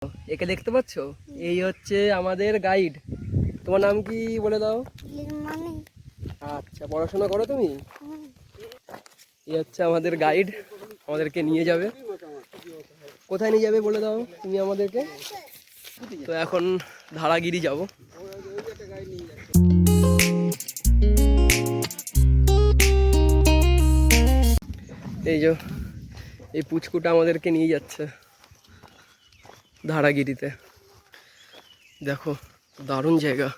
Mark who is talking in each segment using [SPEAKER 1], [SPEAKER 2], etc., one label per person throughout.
[SPEAKER 1] একে দেখতে পাচ্ছ? এই হচ্ছে আমাদের গাইড। তোমার নাম কি বলে দাও? আচ্ছা, পড়াশোনা করো তুমি? এই হচ্ছে আমাদের গাইড, আমাদেরকে নিয়ে যাবে। কোথায় নিয়ে যাবে বলে দাও তুমি আমাদেরকে। তো এখন ধারাগিরি যাব। এই যে এই পুচকুটা আমাদেরকে নিয়ে যাচ্ছে ধারাগিরিতে। দেখো দারুণ জায়গা,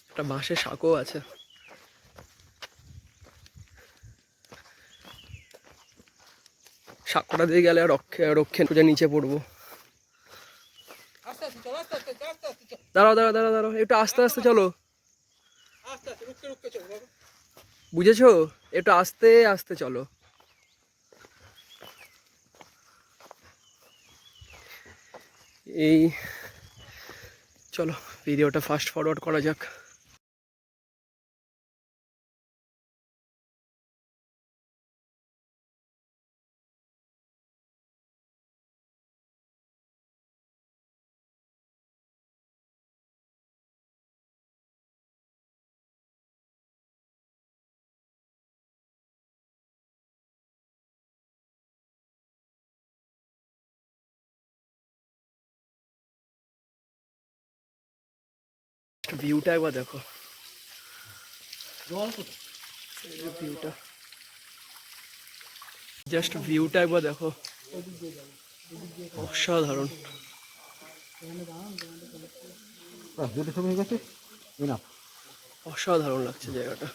[SPEAKER 1] একটা বাঁশের সাঁকো আছে। সাঁকোটা দিয়ে গেলে রক্ষে সোজা নিচে পড়বো। দাঁড়াও দাঁড়াও দাঁড়াও দাঁড়াও, একটু আস্তে আস্তে চলো, বুঝেছো? একটু আস্তে আস্তে চলো। এই চলো ভিডিওটা ফাস্ট ফরওয়ার্ড করা যাক। ভিউটা একবার দেখো, ভিউটা, জাস্ট ভিউটা একবার দেখো, অসাধারণ। অসাধারণ লাগছে জায়গাটা।